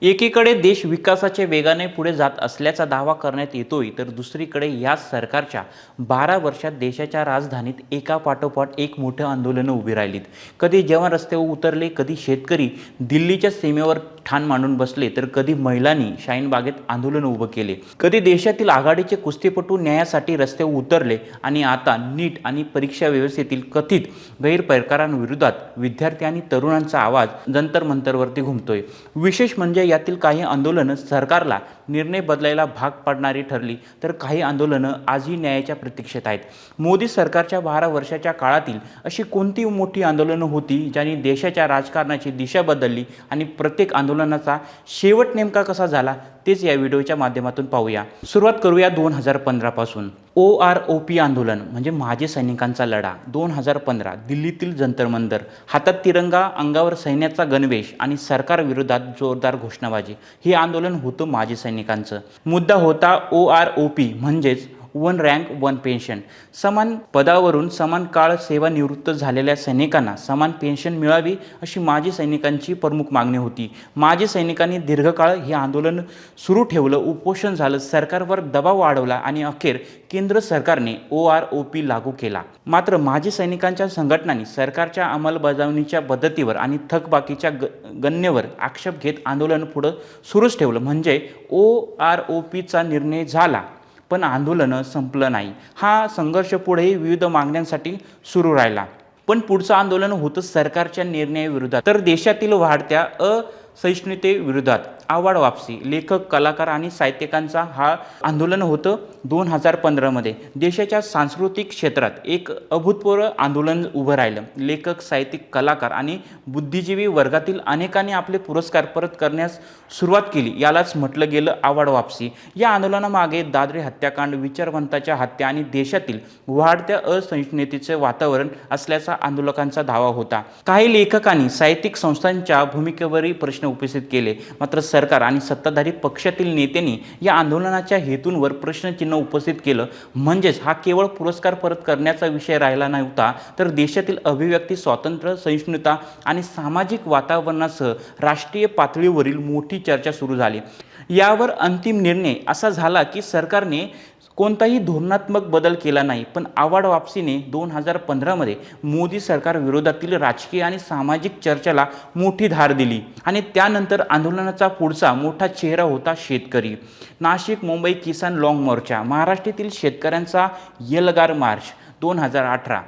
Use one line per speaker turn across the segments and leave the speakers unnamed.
एकीकडे देश विकासाच्या वेगाने पुढे जात असल्याचा दावा करण्यात येतोय, तर दुसरीकडे या सरकारच्या 12 वर्षात देशाच्या राजधानीत एकापाठोपाठ एक मोठे आंदोलनं उभी राहिलीत. कधी जवान रस्त्यावर उतरले, कधी शेतकरी दिल्लीच्या सीमेवर ठाण मांडून बसले, तर कधी महिलांनी शाहीनबागेत आंदोलन उभं केले. कधी देशातील आघाडीचे कुस्तीपटू न्यायासाठी रस्त्यावर उतरले आणि आता नीट आणि परीक्षा व्यवस्थेतील कथित गैरप्रकारांविरोधात विद्यार्थी आणि तरुणांचा आवाज जंतर मंतरवरती घुमतोय. विशेष म्हणजे यातील काही आंदोलनं सरकारला निर्णय बदलायला भाग पाडणारी ठरली, तर काही आंदोलनं आजही न्यायाच्या प्रतीक्षेत आहेत. मोदी सरकारच्या 12 वर्षाच्या काळातील अशी कोणती मोठी आंदोलनं होती ज्यांनी देशाच्या राजकारणाची दिशा बदलली आणि प्रत्येक आंदोलनाचा शेवट नेमका कसा झाला, तेच या व्हिडिओच्या माध्यमातून पाहूया. सुरुवात करूया 2015 पासून. OROP आंदोलन म्हणजे माजी सैनिकांचा लढा. 2015 दिल्लीतील जंतर मंतर, हातात तिरंगा, अंगावर सैन्याचा गणवेश आणि सरकारविरोधात जोरदार घोषणाबाजी. हे आंदोलन होतं माजी सैनिकांचं. मुद्दा होता OROP म्हणजेच वन रँक वन पेन्शन. समान पदावरून समान काळ सेवानिवृत्त झालेल्या सैनिकांना समान पेन्शन मिळावी, अशी माजी सैनिकांची प्रमुख मागणी होती. माजी सैनिकांनी दीर्घकाळ हे आंदोलन सुरू ठेवलं, उपोषण झालं, सरकारवर दबाव वाढवला आणि अखेर केंद्र सरकारने OROP लागू केला. मात्र माजी सैनिकांच्या संघटनांनी सरकारच्या अंमलबजावणीच्या पद्धतीवर आणि थकबाकीच्या गणनेवर आक्षेप घेत आंदोलन पुढं सुरूच ठेवलं. म्हणजे OROPचा निर्णय झाला, पण आंदोलनं संपलं नाही. हा संघर्ष पुढेही विविध मागण्यांसाठी सुरू राहिला. पण पुढचं आंदोलन होतं सरकारच्या निर्णयाविरोधात, तर देशातील वाढत्या असहिष्णुतेविरोधात. आवाड वापसी. लेखक, कलाकार आणि साहित्यिकांचा हा आंदोलन होतं 2015 मध्ये. देशाच्या सांस्कृतिक क्षेत्रात एक अभूतपूर्व आंदोलन उभं राहिलं. लेखक, साहित्यिक, कलाकार आणि बुद्धिजीवी वर्गातील अनेकांनी आपले पुरस्कार परत करण्यास सुरुवात केली. यालाच म्हटलं गेलं आवाड वापसी. या आंदोलनामागे दादरी हत्याकांड, विचारवंतांच्या हत्या आणि देशातील वाढत्या असहिष्णुतेचे वातावरण असल्याचा आंदोलकांचा दावा होता. काही लेखकांनी साहित्यिक संस्थांच्या भूमिकेवरही प्रश्न उपस्थित केले. मात्र सरकार आणि सत्ताधारी पक्षातील नेत्यांनी या आंदोलनाच्या हेतूंवर प्रश्नचिन्ह उपस्थित केलं. म्हणजेच हा केवळ पुरस्कार परत करण्याचा विषय राहिला नव्हता, तर देशातील अभिव्यक्ती स्वातंत्र्य, सहिष्णुता आणि सामाजिक वातावरणासह राष्ट्रीय पातळीवरील मोठी चर्चा सुरू झाली. यावर अंतिम निर्णय असा झाला की सरकारने कोणताही धोरणात्मक बदल केला नाही, पण आवाड वापसीने 2015 मध्ये मोदी सरकार विरोधातील राजकीय आणि सामाजिक चर्चेला मोठी धार दिली. आणि त्यानंतर आंदोलनाचा पुढचा मोठा चेहरा होता शेतकरी. नाशिक मुंबई किसान लॉंग मोर्चा, महाराष्ट्रातील शेतकऱ्यांचा एल्गार मार्च. 2018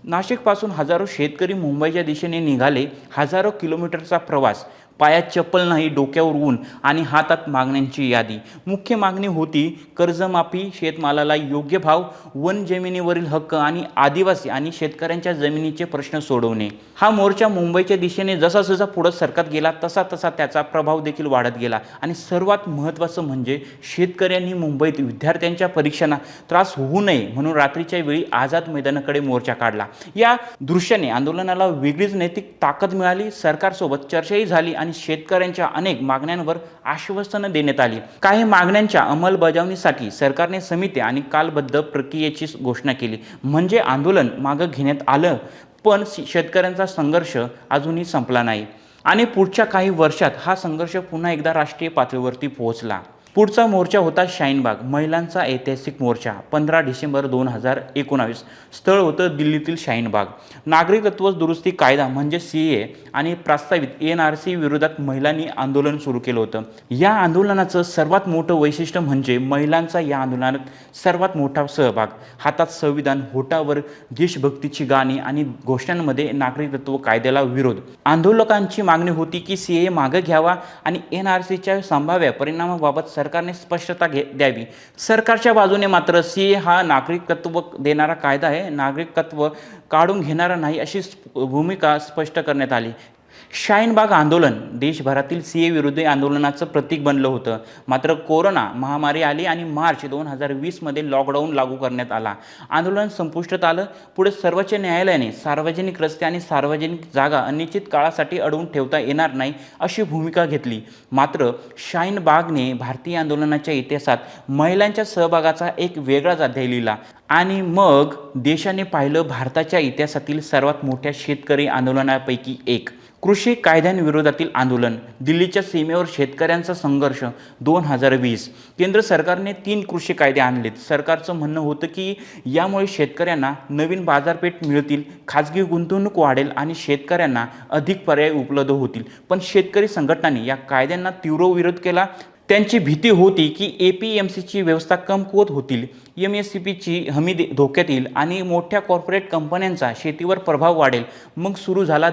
नाशिकपासून हजारो शेतकरी मुंबईच्या दिशेने निघाले. हजारो किलोमीटरचा प्रवास, पायात चप्पल नाही, डोक्यावर ऊन आणि हातात मागण्यांची यादी. मुख्य मागणी होती कर्जमाफी, शेतमालाला योग्य भाव, वन जमिनीवरील हक्क आणि आदिवासी आणि शेतकऱ्यांच्या जमिनीचे प्रश्न सोडवणे. हा मोर्चा मुंबईच्या दिशेने जसा जसा पुढे सरकत गेला तसा तसा त्याचा प्रभाव देखील वाढत गेला. आणि सर्वात महत्त्वाचं म्हणजे शेतकऱ्यांनी मुंबईत विद्यार्थ्यांच्या परीक्षांना त्रास होऊ नये म्हणून रात्रीच्या वेळी आझाद मैदानाकडे मोर्चा काढला. या दृश्याने आंदोलनाला वेगळीच नैतिक ताकद मिळाली. सरकारसोबत चर्चाही झाली आणि शेतकऱ्यांच्या अनेक मागण्यांवर आश्वासनं देण्यात आली. काही मागण्यांच्या अंमलबजावणीसाठी सरकारने समिती आणि कालबद्ध प्रक्रियेची घोषणा केली. म्हणजे आंदोलन मागं घेण्यात आलं, पण शेतकऱ्यांचा संघर्ष अजूनही संपला नाही. आणि पुढच्या काही वर्षात हा संघर्ष पुन्हा एकदा राष्ट्रीय पातळीवरती पोहोचला. पुढचा मोर्चा होता शाहीनबाग, महिलांचा ऐतिहासिक मोर्चा. 15 डिसेंबर 2019. स्थळ होतं दिल्लीतील शाहीनबाग. नागरिकत्व दुरुस्ती कायदा म्हणजे CAA आणि प्रस्तावित NRC विरोधात महिलांनी आंदोलन सुरू केलं होतं. या आंदोलनाचं सर्वात मोठं वैशिष्ट्य म्हणजे महिलांचा या आंदोलनात सर्वात मोठा सहभाग. हातात संविधान, होटावर देशभक्तीची गाणी आणि घोषणांमध्ये नागरिकत्व कायद्याला विरोध. आंदोलकांची मागणी होती की CAA मागे घ्यावा आणि NRCच्या संभाव्य परिणामाबाबत सरकारने स्पष्टता द्यावी. सरकारच्या बाजूने मात्र CAA हा नागरिकत्व देणारा कायदा आहे, नागरिकत्व काढून घेणारा नाही, अशी भूमिका स्पष्ट करण्यात आली. शाहीनबाग आंदोलन देशभरातील CAA विरोधी आंदोलनाचं प्रतीक बनलं होतं. मात्र कोरोना महामारी आली आणि मार्च 2020 मध्ये लॉकडाऊन लागू करण्यात आला. आंदोलन संपुष्टात आलं. पुढे सर्वोच्च न्यायालयाने सार्वजनिक रस्ते आणि सार्वजनिक जागा अनिश्चित काळासाठी अडवून ठेवता येणार नाही, अशी भूमिका घेतली. मात्र शाहीनबागने भारतीय आंदोलनाच्या इतिहासात महिलांच्या सहभागाचा एक वेगळाच अध्याय लिहिला. आणि मग देशाने पाहिलं भारताच्या इतिहासातील सर्वात मोठ्या शेतकरी आंदोलनापैकी एक. कृषी कायद्यांविरोधातील आंदोलन, दिल्लीच्या सीमेवर शेतकऱ्यांचा संघर्ष 2020. केंद्र सरकारने 3 कृषी कायदे आणलेत. सरकारचं म्हणणं होतं की यामुळे शेतकऱ्यांना नवीन बाजारपेठ मिळतील, खाजगी गुंतवणूक वाढेल आणि शेतकऱ्यांना अधिक पर्याय उपलब्ध होतील. पण शेतकरी संघटनांनी या कायद्यांना तीव्र विरोध केला. त्यांची भीती होती की APMCची व्यवस्था कमकुवत होतील, MSPची हमी धोक्यात येईल आणि मोठ्या कॉर्पोरेट कंपन्यांचा शेतीवर प्रभाव वाढेल. मग सुरू झाला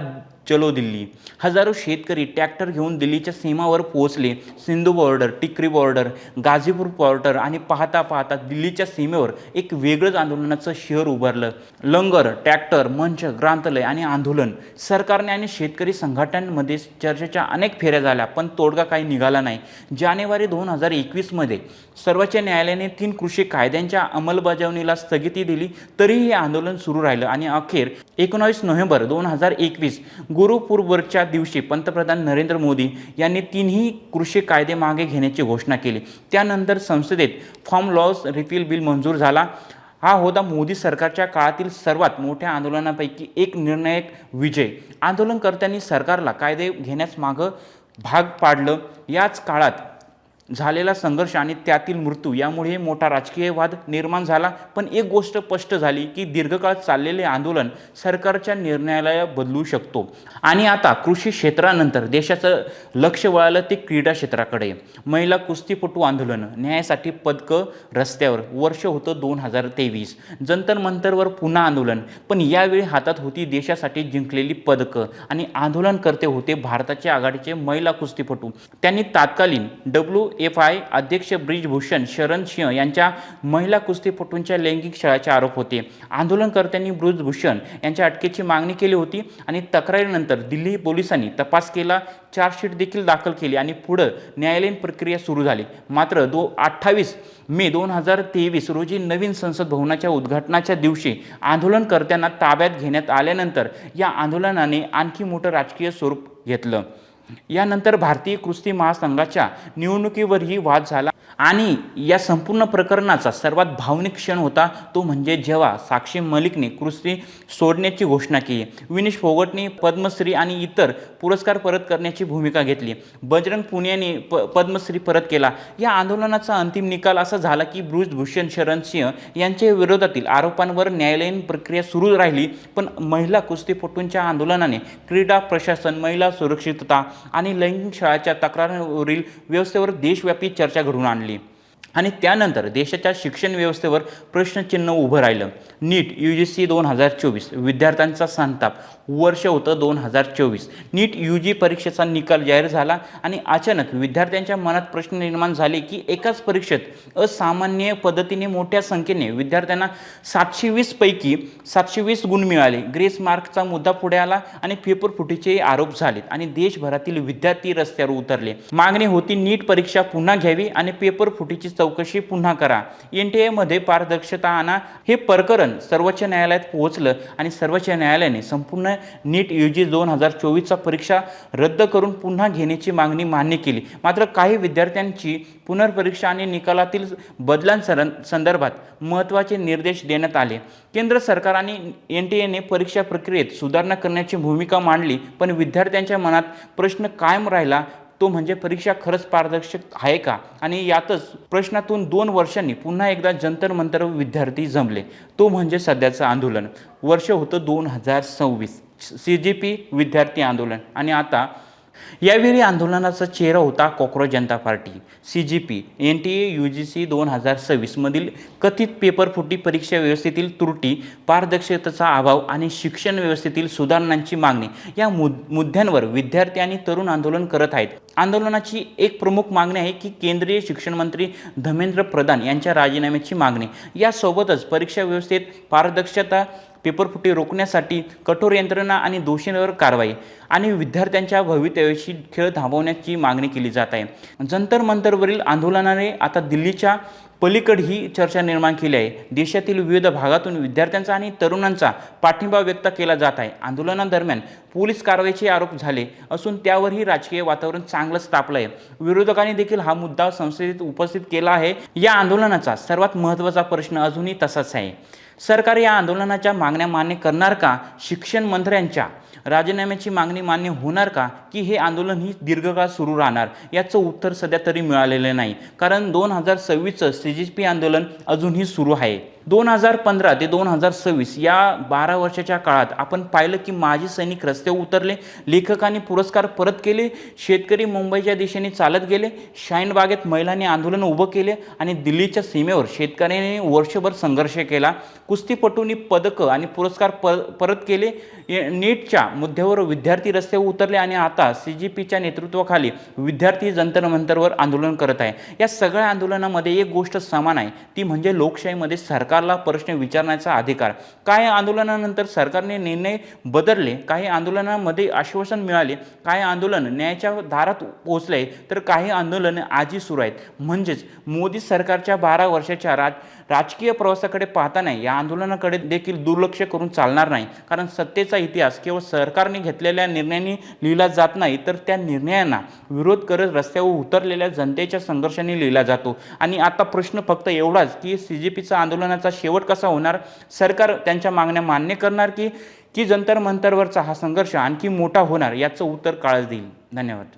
चलो दिल्ली. हजारो शेतकरी ट्रॅक्टर घेऊन दिल्लीच्या सीमावर पोहोचले. सिंधू बॉर्डर, टिकरी बॉर्डर, गाझीपूर बॉर्डर आणि पाहता पाहता दिल्लीच्या सीमेवर एक वेगळंच आंदोलनाचं शहर उभारलं. लंगर, ट्रॅक्टर, मंच, ग्रंथालय आणि आंदोलन. सरकारने आणि शेतकरी संघटनांमध्ये चर्चेच्या अनेक फेऱ्या झाल्या, पण तोडगा काही निघाला नाही. जानेवारी 2021 मध्ये सर्वोच्च न्यायालयाने 3 कृषी कायद्यांच्या अंमलबजावणीला स्थगिती दिली. तरीही हे आंदोलन सुरू राहिलं आणि अखेर 19 नोव्हेंबर 2021 गुरुपूर्वच्या दिवशी पंतप्रधान नरेंद्र मोदी यांनी 3ही कृषी कायदे मागे घेण्याची घोषणा केली. त्यानंतर संसदेत फार्म लॉज रिपील बिल मंजूर झाला. हा होता मोदी सरकारच्या काळातील सर्वात मोठ्या आंदोलनापैकी एक निर्णायक विजय. आंदोलनकर्त्यांनी सरकारला कायदे घेण्यास मागं भाग पाडलं. याच काळात झालेला संघर्ष आणि त्यातील मृत्यू यामुळे मोठा राजकीय वाद निर्माण झाला. पण एक गोष्ट स्पष्ट झाली की दीर्घकाळ चाललेले आंदोलन सरकारच्या निर्णयाला बदलू शकतो. आणि आता कृषी क्षेत्रानंतर देशाचं लक्ष वळालं ते क्रीडा क्षेत्राकडे. महिला कुस्तीपटू आंदोलन, न्यायासाठी पदकं रस्त्यावर. वर्ष होतं 2023. जंतर मंतरवर पुन्हा आंदोलन, पण यावेळी हातात होती देशासाठी जिंकलेली पदकं आणि आंदोलनकर्ते होते भारताचे आघाडीचे महिला कुस्तीपटू. त्यांनी तात्कालीन WFI अध्यक्ष ब्रिजभूषण शरण सिंह यांच्या महिला कुस्तीपटूंच्या लैंगिक छळाचे आरोप होते. आंदोलनकर्त्यांनी ब्रिजभूषण यांच्या अटकेची मागणी केली होती आणि तक्रारीनंतर दिल्ली पोलिसांनी तपास केला, चार्जशीट देखील दाखल केली आणि पुढे न्यायालयीन प्रक्रिया सुरू झाली. मात्र 28 मे 2023 रोजी नवीन संसद भवनाच्या उद्घाटनाच्या दिवशी आंदोलनकर्त्यांना ताब्यात घेण्यात आल्यानंतर या आंदोलनाने आणखी मोठं राजकीय स्वरूप घेतलं. यानंतर भारतीय कुस्ती महासंघाच्या निवडणुकीवरही वाद झाला आणि या संपूर्ण प्रकरणाचा सर्वात भावनिक क्षण होता तो म्हणजे जेव्हा साक्षी मलिकने कुस्ती सोडण्याची घोषणा केली. विनेश फोगटने पद्मश्री आणि इतर पुरस्कार परत करण्याची भूमिका घेतली. बजरंग पुनियाने पद्मश्री परत केला. या आंदोलनाचा अंतिम निकाल असा झाला की ब्रिजभूषण शरण सिंह यांच्या विरोधातील आरोपांवर न्यायालयीन प्रक्रिया सुरू राहिली. पण महिला कुस्तीपटूंच्या आंदोलनाने क्रीडा प्रशासन, महिला सुरक्षितता आणि लैंगिक छळाच्या तक्रारींवरील व्यवस्थेवर देशव्यापी चर्चा घडवून आणली. आणि त्यानंतर देशाच्या शिक्षण व्यवस्थेवर प्रश्नचिन्ह उभं राहिलं. नीट UGC 2024 विद्यार्थ्यांचा संताप. वर्ष होतं 2024. नीट UG परीक्षेचा निकाल जाहीर झाला आणि अचानक विद्यार्थ्यांच्या मनात प्रश्न निर्माण झाले की एकाच परीक्षेत असामान्य पद्धतीने मोठ्या संख्येने विद्यार्थ्यांना 720 पैकी 720 गुण मिळाले. ग्रेस मार्कचा मुद्दा पुढे आला आणि पेपर फुटीचे आरोप झालेत आणि देशभरातील विद्यार्थी रस्त्यावर उतरले. मागणी होती नीट परीक्षा पुन्हा घ्यावी आणि पेपर फुटीची चौकशी पुन्हा करा. NTA मध्ये पारदर्शकता आणा. हे प्रकरण सर्वोच्च न्यायालयात पोहोचलं आणि सर्वोच्च न्यायालयाने संपूर्ण नीट UG 2024चा परीक्षा रद्द करून पुन्हा घेण्याची मागणी मान्य केली. मात्र काही विद्यार्थ्यांची पुनर्परीक्षा आणि निकालातील बदलांसंदर्भात महत्त्वाचे निर्देश देण्यात आले. केंद्र सरकार आणि NTAने परीक्षा प्रक्रियेत सुधारणा करण्याची भूमिका मांडली, पण विद्यार्थ्यांच्या मनात प्रश्न कायम राहिला तो म्हणजे परीक्षा खरंच पारदर्शक आहे का? आणि यातच प्रश्नातून 2 वर्षांनी पुन्हा एकदा जंतर मंतर विद्यार्थी जमले. तो म्हणजे सध्याचं आंदोलन. वर्ष होतं 2026. CGP विद्यार्थी आंदोलन. आणि आता यावेळी आंदोलनाचा चेहरा होता कॉक्रोच जनता पार्टी. CGP NTA UGC 2026 मधील कथित पेपरफुटी, परीक्षा व्यवस्थेतील त्रुटी, पारदर्शकतेचा अभाव आणि शिक्षण व्यवस्थेतील सुधारणांची मागणी या मुद्द्यांवर विद्यार्थी आणि तरुण आंदोलन करत आहेत. आंदोलनाची एक प्रमुख मागणी आहे की केंद्रीय शिक्षण मंत्री धर्मेंद्र प्रधान यांच्या राजीनाम्याची मागणी. यासोबतच परीक्षा व्यवस्थेत पारदर्शकता, पेपरफुटी रोखण्यासाठी कठोर यंत्रणा आणि दोषींवर कारवाई आणि विद्यार्थ्यांच्या भवितव्याची खेळ थांबवण्याची मागणी केली जात आहे. जंतर मंतरवरील आंदोलनाने आता दिल्लीच्या पलीकडे ही चर्चा निर्माण केली आहे। देशातील विविध भागातून विद्यार्थ्यांचा आणि तरुणांचा पाठिंबा व्यक्त केला जात आहे। आंदोलनादरम्यान पोलीस कारवाईचे आरोप झाले असून त्यावरही राजकीय वातावरण चांगलंच तापलं आहे। विरोधकांनी देखील हा मुद्दा संसदेत उपस्थित केला आहे। या आंदोलनाचा सर्वात महत्त्वाचा प्रश्न अजूनही तसाच आहे। सरकार या आंदोलनाच्या मागण्या मान्य करणार का? शिक्षण मंत्र्यांच्या राजीनाम्याची मागणी मान्य होणार का? की हे आंदोलन ही दीर्घकाळ सुरू राहणार? याचं उत्तर सध्या तरी मिळालेलं नाही, कारण 2026चं CGP आंदोलन अजूनही सुरू आहे। 2015 ते 2026 या 12 वर्षाच्या काळात आपण पाहिलं की माजी सैनिक रस्त्यावर उतरले, लेखकांनी पुरस्कार परत केले, शेतकरी मुंबईच्या दिशेने चालत गेले, शाहीन बागेत महिलांनी आंदोलन उभं केले आणि दिल्लीच्या सीमेवर शेतकऱ्यांनी वर्षभर संघर्ष केला। कुस्तीपटूंनी पदकं आणि पुरस्कार परत केले। नीटच्या मुद्द्यावर विद्यार्थी रस्त्यावर उतरले आणि आता CGPच्या नेतृत्वाखाली विद्यार्थी जंतर मंतरवर आंदोलन करत आहे। या सगळ्या आंदोलनामध्ये एक गोष्ट समान आहे, ती म्हणजे लोकशाहीमध्ये सरकारला प्रश्न विचारण्याचा अधिकार। काही आंदोलनानंतर सरकारने निर्णय बदलले, काही आंदोलनामध्ये आश्वासन मिळाले, काही आंदोलन न्यायाच्या दारात पोहोचले, तर काही आंदोलन आजही सुरू आहेत। म्हणजेच मोदी सरकारच्या 12 वर्षाच्या राजकीय प्रवासाकडे पाहताना या आंदोलनाकडे देखील दुर्लक्ष करून चालणार नाही, कारण सत्तेचा इतिहास केवळ सरकारने घेतलेल्या निर्णयांनी लिहिला जात नाही, तर त्या निर्णयांना विरोध करत रस्त्यावर उतरलेल्या जनतेच्या संघर्षाने लिहिला जातो। आणि आता प्रश्न फक्त एवढाच की CGPचा आंदोलनाचा शेवट कसा होणार? सरकार त्यांच्या मागण्या मान्य करणार की जंतर मंतरवरचा हा संघर्ष आणखी मोठा होणार? याचं उत्तर काळच देईल। धन्यवाद।